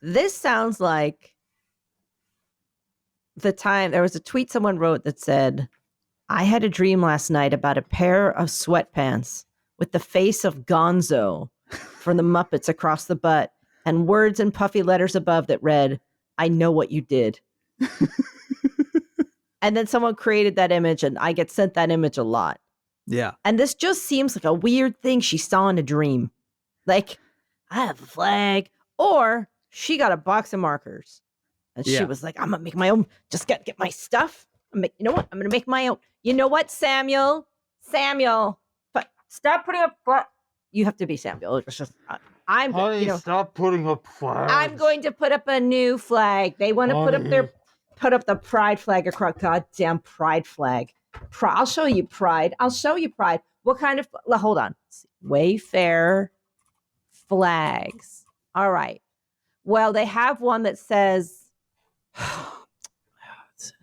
This sounds like the time there was a tweet someone wrote that said, I had a dream last night about a pair of sweatpants with the face of Gonzo from the Muppets across the butt and words in puffy letters above that read, I know what you did. And then someone created that image and I get sent that image a lot. Yeah. And this just seems like a weird thing she saw in a dream. Like, I have a flag. Or she got a box of markers. And she was like, I'm going to make my own. Just get my stuff. You know what? I'm going to make my own. You know what, Samuel? But stop putting up. You have to be Samuel. It's just, Honey, stop putting up flags. I'm going to put up a new flag. They want to put up the pride flag across. Goddamn pride flag. I'll show you pride. What kind of, hold on. Wayfair flags. All right. Well, they have one that says,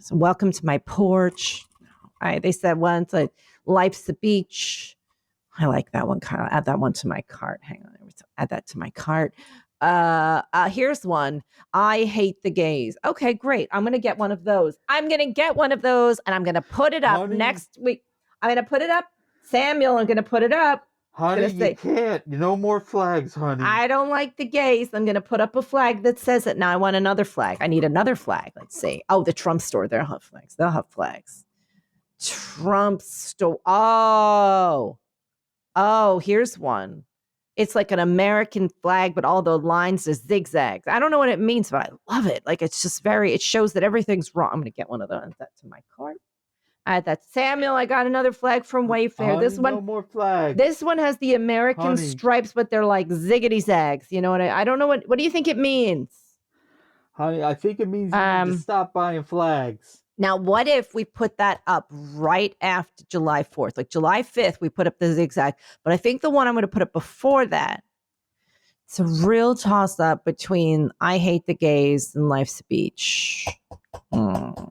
welcome to my porch. All right. They said once, like, life's the beach. I like that one. Kind of add that one to my cart. Hang on. Add that to my cart. Here's one. I hate the gays. Okay, great. I'm going to get one of those. And I'm going to put it up next week. I'm going to put it up. Samuel, I'm going to put it up. Honey, you can't. No more flags, honey. I don't like the gays. I'm going to put up a flag that says it. Now I want another flag. I need another flag. Let's see. Oh, the Trump store. They'll have flags. Trump store. Oh, here's one. It's like an American flag, but all the lines are zigzags. I don't know what it means, but I love it. Like, it's just it shows that everything's wrong. I'm going to get one of those. Add that to my cart. That's Samuel. I got another flag from Wayfair. This one, no more flags. This one has the American stripes, but they're like ziggity zags. You know what I don't know what do you think it means? Honey, I think it means you need to stop buying flags. Now, what if we put that up right after July 4th? Like July 5th, we put up the zigzag. But I think the one I'm going to put up before that, it's a real toss-up between I hate the gays and life's a beach. I'm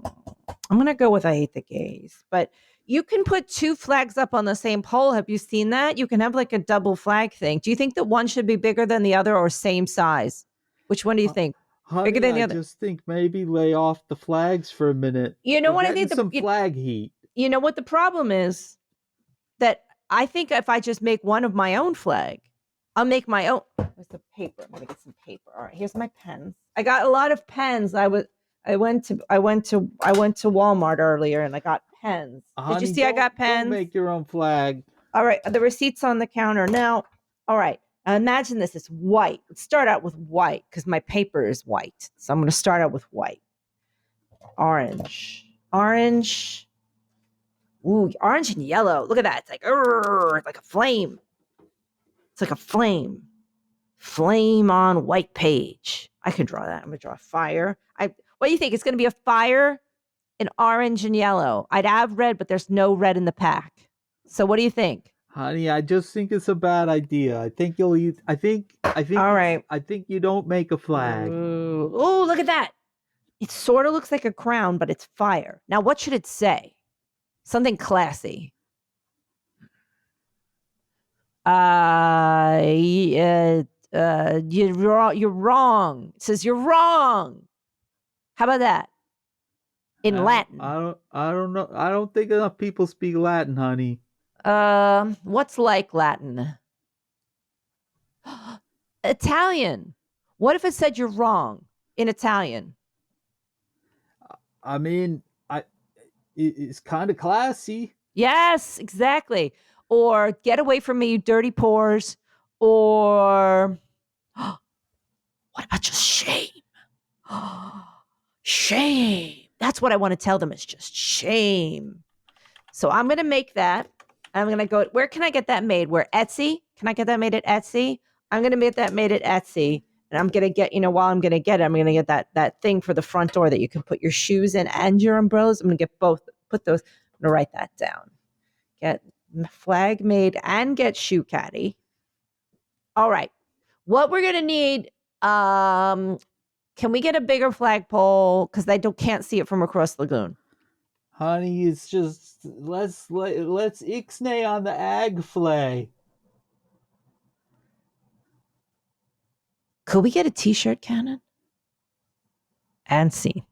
going to go with I hate the gays. But you can put two flags up on the same pole. Have you seen that? You can have like a double flag thing. Do you think that one should be bigger than the other or same size? Which one do you think? Honey, bigger than the other? I just think maybe lay off the flags for a minute. You know what I think? Some flag heat. You know what the problem is? That I think if I just make one of my own flag, I'll make my own. Where's the paper? I'm gonna get some paper. All right, here's my pens. I got a lot of pens. I went to Walmart earlier and I got pens. Honey, did you see I got pens? Don't make your own flag. All right, the receipt's on the counter now. All right. Imagine this is white. Let's start out with white because my paper is white. So I'm going to start out with white. orange. Orange. Ooh, orange and yellow. Look at that. It's like a flame. It's like a flame. Flame on white page. I could draw that. I'm gonna draw a fire. What do you think? It's gonna be a fire in orange and yellow. I'd have red, but there's no red in the pack. So what do you think? Honey, I just think it's a bad idea. I think you'll use. I think. All right. I think you don't make a flag. Oh, look at that. It sort of looks like a crown, but it's fire. Now, what should it say? Something classy. You're wrong. It says you're wrong. How about that? In Latin. I don't know. I don't think enough people speak Latin, honey. What's like Latin? Italian. What if it said you're wrong in Italian? I mean, it's kind of classy. Yes, exactly. Or get away from me, you dirty pores. Or what about just shame? Shame. That's what I want to tell them. It's just shame. So I'm going to make that. I'm going to go, where can I get that made? Where? Etsy? Can I get that made at Etsy? I'm going to get that made at Etsy. And I'm going to get, while I'm going to get it, I'm going to get that thing for the front door that you can put your shoes in and your umbrellas. I'm going to get both, put those, I'm going to write that down. Get flag made and get shoe caddy. All right. What we're going to need, can we get a bigger flagpole? Because they can't see it from across the lagoon. Honey, it's just, let's ixnay on the ag flag. Could we get a t-shirt cannon? And scene.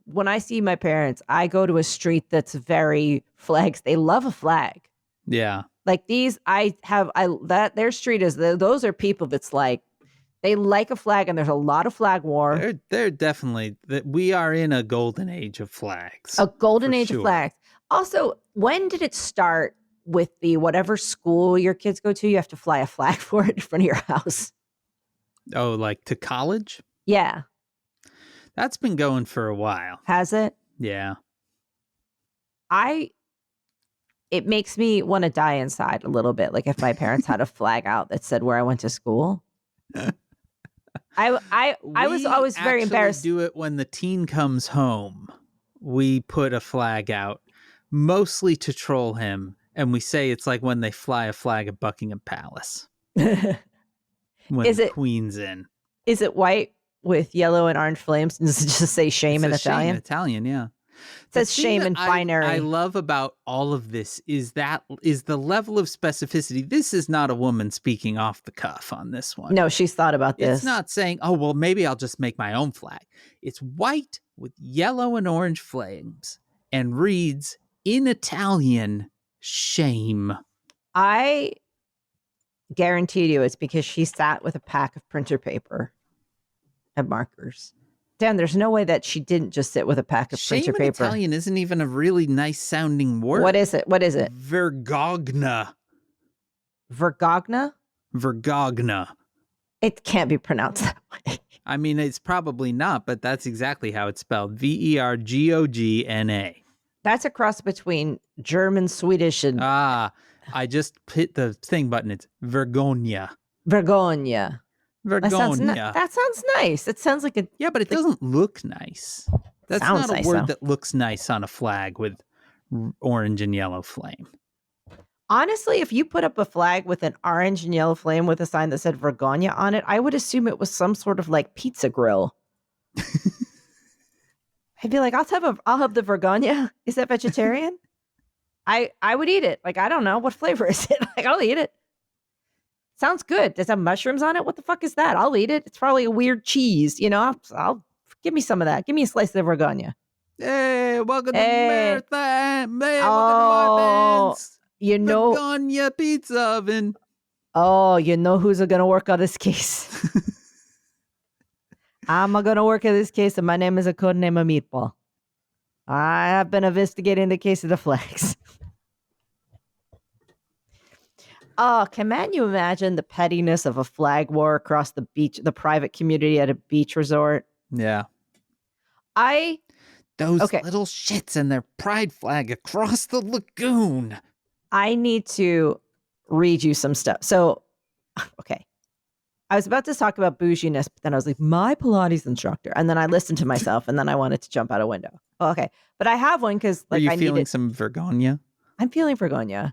When I see my parents, I go to a street that's very flags. They love a flag. Yeah. Like these, their street is, those are people that's like, they like a flag, and there's a lot of flag war. They're definitely, we are in a golden age of flags. A golden age of flags. Also, when did it start with the whatever school your kids go to? You have to fly a flag for it in front of your house. Oh, like to college? Yeah. That's been going for a while. Has it? Yeah. It makes me want to die inside a little bit. Like if my parents had a flag out that said where I went to school. I was always very embarrassed. We do it when the teen comes home. We put a flag out, mostly to troll him, and we say it's like when they fly a flag at Buckingham Palace. When the Queen's in. Is it white with yellow and orange flames? Does it just say shame in Italian? Shame in Italian, yeah. It says shame in binary. I love about all of this is the level of specificity. This is not a woman speaking off the cuff on this one. No, she's thought about this. It's not saying, oh, well, maybe I'll just make my own flag. It's white with yellow and orange flames and reads in Italian, shame. I guarantee you it's because she sat with a pack of printer paper and markers. Dan, there's no way that she didn't just sit with a pack of printer paper. Shame in Italian isn't even a really nice sounding word. What is it? Vergogna. Vergogna? Vergogna. It can't be pronounced that way. I mean, it's probably not, but that's exactly how it's spelled. Vergogna. That's a cross between German, Swedish, and... I just hit the thing button. It's Vergogna. Vergogna. Vergogna. That sounds nice. It sounds like a... Yeah, but it doesn't look nice. That's not a word that looks nice on a flag with orange and yellow flame. Honestly, if you put up a flag with an orange and yellow flame with a sign that said Vergogna on it, I would assume it was some sort of like pizza grill. I'd be like, I'll have the Vergogna. Is that vegetarian? I would eat it. Like, I don't know. What flavor is it? Like, I'll eat it. Sounds good. Does it have mushrooms on it? What the fuck is that? I'll eat it. It's probably a weird cheese. I'll give me some of that. Give me a slice of Vergogna. Hey, welcome to Marathon. Hey, welcome to Vergogna pizza oven. Oh, you know who's going to work on this case? I'm going to work on this case, and my name is a code name of Meatball. I have been investigating the case of the flags. Oh, can you imagine the pettiness of a flag war across the beach, the private community at a beach resort? Yeah. Those Okay. little shits and their pride flag across the lagoon. I need to read you some stuff. So, okay. I was about to talk about bouginess, but then I was like, my Pilates instructor. And then I listened to myself and then I wanted to jump out a window. Okay. But I have one because Are you feeling some vergonia? I'm feeling vergonia.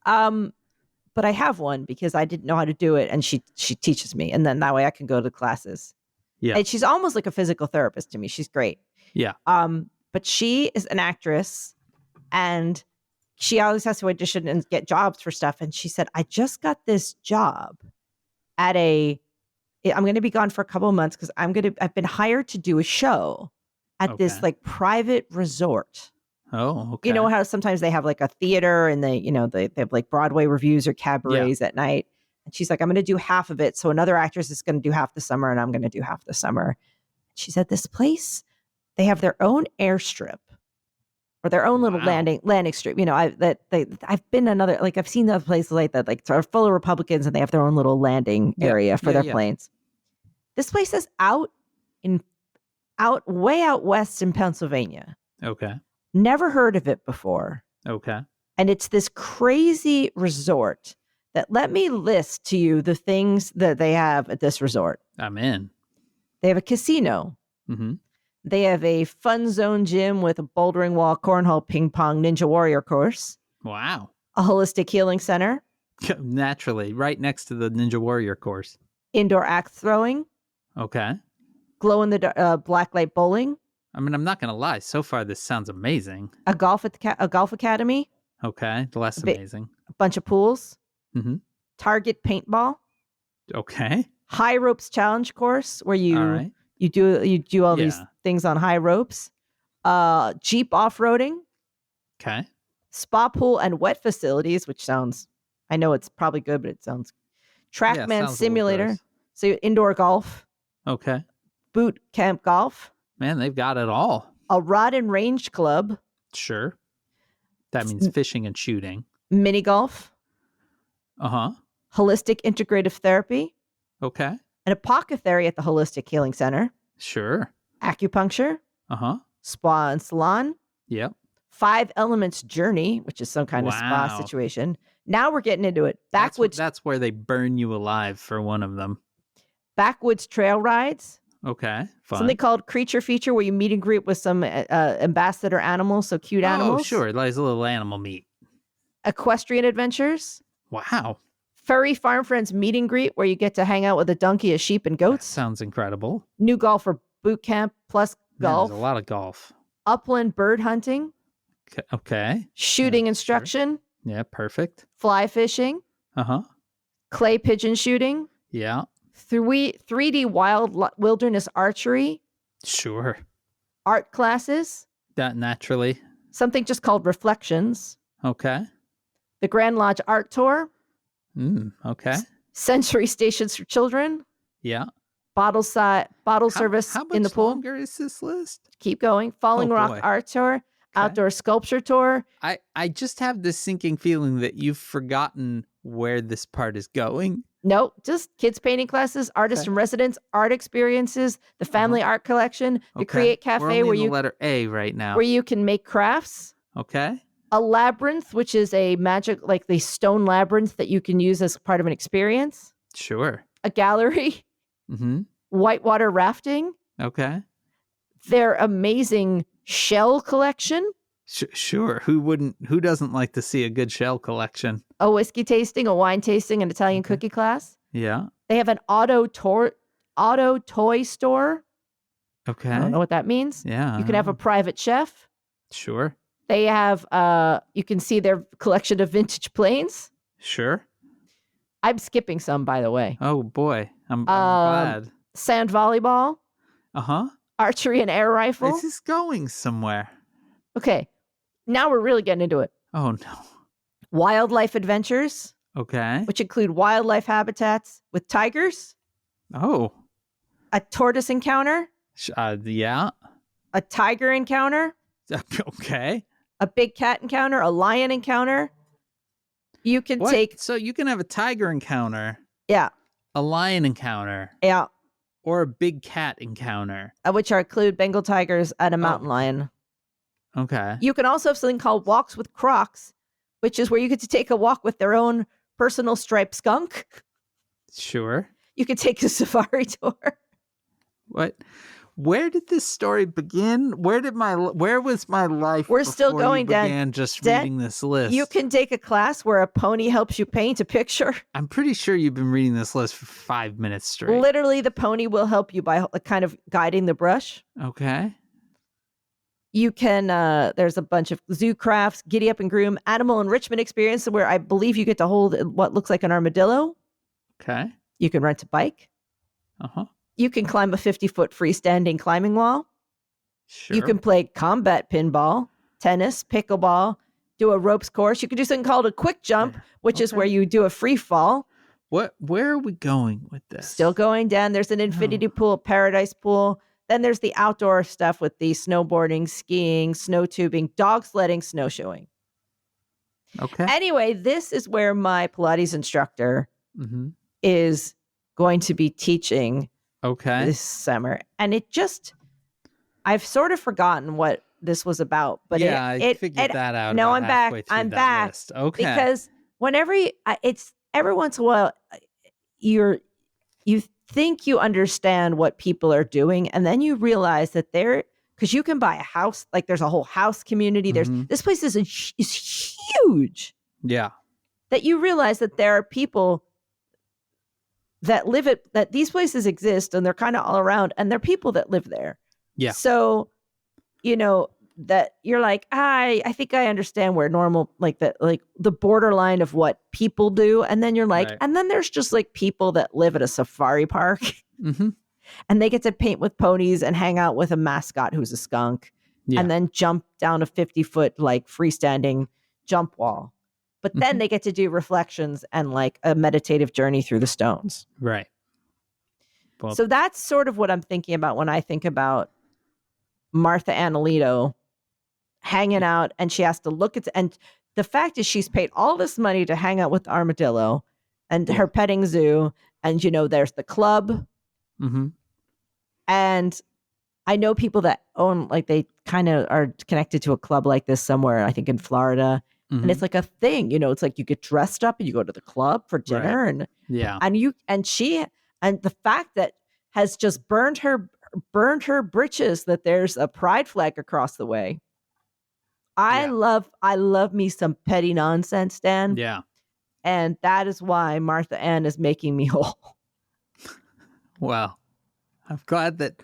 But I have one because I didn't know how to do it. And she teaches me. And then that way I can go to classes. Yeah. And she's almost like a physical therapist to me. She's great. Yeah. But she is an actress and she always has to audition and get jobs for stuff. And she said, I just got this job at I'm going to be gone for a couple of months because I've been hired to do a show at this like private resort. Oh, okay. You know how sometimes they have like a theater and they have like Broadway reviews or cabarets at night. And she's like, I'm going to do half of it. So another actress is going to do half the summer and I'm going to do half the summer. She said, this place, they have their own airstrip or their own little landing strip. You know, I've been I've seen other places like that, like are full of Republicans and they have their own little landing area for their planes. This place is way out west in Pennsylvania. Okay. Never heard of it before. Okay. And it's this crazy resort that let me list to you the things that they have at this resort. I'm in. They have a casino. Mm-hmm. They have a fun zone gym with a bouldering wall, cornhole, ping pong, ninja warrior course. Wow. A holistic healing center. Naturally, right next to the ninja warrior course. Indoor axe throwing. Okay. Glow in the black light bowling. I mean, I'm not going to lie. So far, this sounds amazing. A golf academy. Okay. Less amazing. A bunch of pools. Mm-hmm. Target paintball. Okay. High ropes challenge course where you do all these things on high ropes. Jeep off-roading. Okay. Spa pool and wet facilities, which sounds, I know it's probably good, but it sounds Trackman simulator. So indoor golf. Okay. Boot camp golf. Man, they've got it all. A rod and range club. Sure. That means fishing and shooting. Mini golf. Uh-huh. Holistic integrative therapy. Okay. An apothecary at the Holistic Healing Center. Sure. Acupuncture. Uh-huh. Spa and salon. Yep. 5 Elements Journey, which is some kind of spa situation. Now we're getting into it. Backwoods. That's where they burn you alive for one of them. Backwoods trail rides. Okay, fun. Something called Creature Feature, where you meet and greet with some ambassador animals, so cute animals. Oh, sure. Like a little animal meet. Equestrian adventures. Wow. Furry Farm Friends meet and greet, where you get to hang out with a donkey, a sheep, and goats. That sounds incredible. New golfer boot camp plus golf. There's a lot of golf. Upland bird hunting. Okay. Shooting instruction. Sure. Yeah, perfect. Fly fishing. Uh-huh. Clay pigeon shooting. Yeah. 3D wilderness archery. Sure. Art classes. That naturally. Something just called Reflections. Okay. The Grand Lodge Art Tour. Okay. Sensory stations for children. Yeah. Bottle service in the pool. How much longer is this list? Keep going. Falling Rock Art Tour. Okay. Outdoor Sculpture Tour. I just have this sinking feeling that you've forgotten where this part is going. No, just kids painting classes, artist in residence, art experiences, the family art collection, the Create Cafe where you letter A right now. Where you can make crafts. Okay. A labyrinth, which is a magic, like the stone labyrinth that you can use as part of an experience. Sure. A gallery. Mm-hmm. Whitewater rafting. Okay. Their amazing shell collection. Sure. Who doesn't like to see a good shell collection? A whiskey tasting, a wine tasting, an Italian cookie class. Yeah. They have an auto toy store. Okay. I don't know what that means. Yeah. You can have a private chef. Sure. They have, you can see their collection of vintage planes. Sure. I'm skipping some, by the way. Oh, boy. I'm glad. Sand volleyball. Uh-huh. Archery and air rifle. This is going somewhere. Okay. Now we're really getting into it. Oh, no. Wildlife adventures. Okay. Which include wildlife habitats with tigers. Oh. A tortoise encounter. Yeah. A tiger encounter. Okay. A big cat encounter. A lion encounter. You can What? take, So you can have a tiger encounter, yeah, a lion encounter, yeah, or a big cat encounter. which are include Bengal tigers and a mountain lion. Okay. You can also have something called walks with crocs, which is where you get to take a walk with their own personal striped skunk. Sure. You could take a safari tour. What? Where did this story begin? Where was my life? We're still before going, you Dan. began just Dan, reading this list? You can take a class where a pony helps you paint a picture. I'm pretty sure you've been reading this list for 5 minutes straight. Literally, the pony will help you by kind of guiding the brush. Okay. You can, there's a bunch of zoo crafts, giddy up and groom, animal enrichment experience where I believe you get to hold what looks like an armadillo. Okay. You can rent a bike. Uh-huh. You can climb a 50-foot freestanding climbing wall. Sure. You can play combat pinball, tennis, pickleball, do a ropes course. You can do something called a quick jump, which is where you do a free fall. Where are we going with this? Still going down. There's an infinity pool, paradise pool. Then there's the outdoor stuff with the snowboarding, skiing, snow tubing, dog sledding, snowshoeing. Okay. Anyway, this is where my Pilates instructor Mm-hmm. is going to be teaching this summer. And I've sort of forgotten what this was about. But yeah, I figured that out. No, I'm back. I'm back. List. Okay. Because whenever it's every once in a while, you think you understand what people are doing, and then you realize that because you can buy a house, like there's a whole house community. This place is huge. Yeah. That you realize that there are people that that these places exist, and they're kind of all around, and there are people that live there. Yeah. So, that you're like, I think I understand where normal, like the borderline of what people do. And then you're like, and then there's just like people that live at a safari park and they get to paint with ponies and hang out with a mascot who's a skunk and then jump down a 50-foot like freestanding jump wall. But then they get to do reflections and like a meditative journey through the stones. Right. Well, so that's sort of what I'm thinking about when I think about Martha Ann Alito hanging out, and she has to look at, and the fact is she's paid all this money to hang out with Armadillo and her petting zoo, and there's the club. And I know people that own, like, they kind of are connected to a club like this somewhere, I think in Florida. And it's like a thing, it's like you get dressed up and you go to the club for dinner, and and the fact that has just burned her britches that there's a pride flag across the way. I love me some petty nonsense, Dan. Yeah. And that is why Martha Ann is making me whole. Well, I'm glad that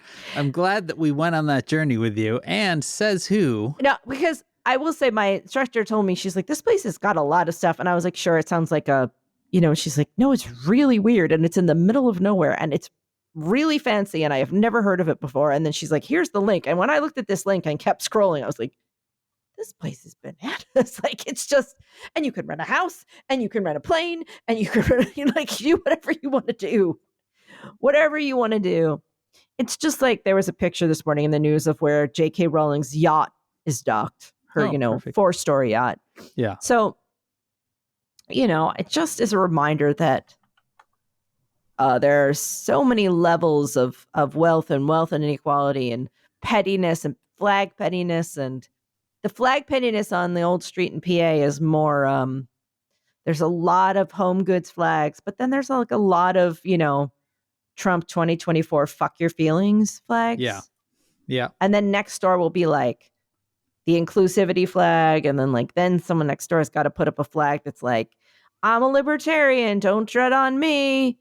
we went on that journey with you. And says who? No, because I will say my instructor told me, she's like, this place has got a lot of stuff. And I was like, sure, it sounds like she's like, no, it's really weird. And it's in the middle of nowhere. And it's really fancy. And I have never heard of it before. And then she's like, here's the link. And when I looked at this link and kept scrolling, I was like, this place is bananas. Like, it's just, and you can rent a house and you can rent a plane and you can do whatever you want to do. Whatever you want to do. It's just like there was a picture this morning in the news of where J.K. Rowling's yacht is docked. Her, perfect. 4-story yacht. Yeah. So, it just is a reminder that there are so many levels of wealth and inequality and pettiness and flag pettiness. And the flag pettiness on the old street in PA is more, there's a lot of home goods flags, but then there's like a lot of, Trump 2024 fuck your feelings flags. Yeah. Yeah. And then next door will be like the inclusivity flag. And then someone next door has got to put up a flag that's like, I'm a libertarian. Don't tread on me.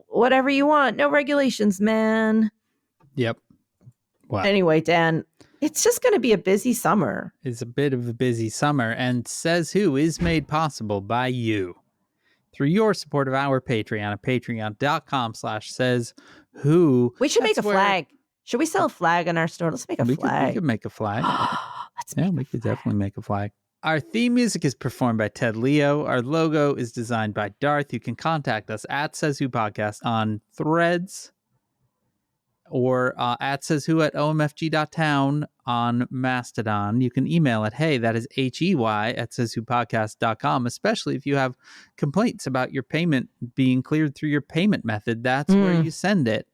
Whatever you want. No regulations, man. Yep. Wow. Anyway, Dan, it's just going to be a busy summer. It's a bit of a busy summer, and Says Who is made possible by you through your support of our Patreon at patreon.com/sayswho. We should make a flag. Should we sell a flag in our store? Let's make a flag. We could make a flag. We could definitely make a flag. Our theme music is performed by Ted Leo. Our logo is designed by Darth. You can contact us at Says Who Podcast on Threads or at says who at omfg.town on Mastodon. You can email it. Hey, that is HEY at says who podcast.com, especially if you have complaints about your payment being cleared through your payment method. That's where you send it.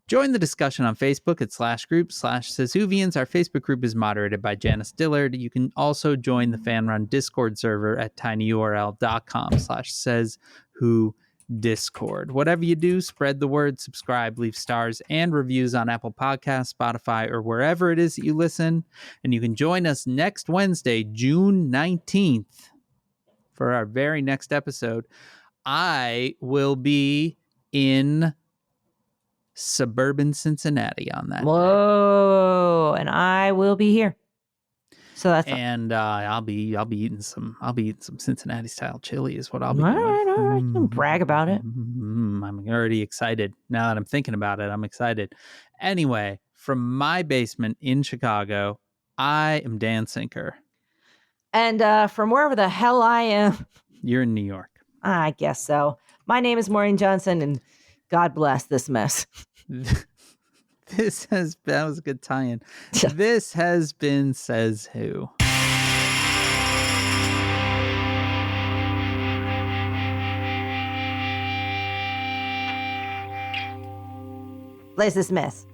Join the discussion on Facebook at /group/Sazoovians. Our Facebook group is moderated by Janice Dillard. You can also join the fan-run Discord server at tinyurl.com/sayswhodiscord. Whatever you do, spread the word, subscribe, leave stars and reviews on Apple Podcasts, Spotify, or wherever it is that you listen. And you can join us next Wednesday, June 19th, for our very next episode. I will be in suburban Cincinnati on that day. Whoa, and I will be here. So that's I'll be eating some Cincinnati style chili is what I'll be doing. All right. You can brag about it. I'm already excited. Now that I'm thinking about it, I'm excited. Anyway, from my basement in Chicago, I am Dan Sinker. And from wherever the hell I am, you're in New York. I guess so. My name is Maureen Johnson, and God bless this mess. That was a good tie-in. This has been Says Who. Bless this mess.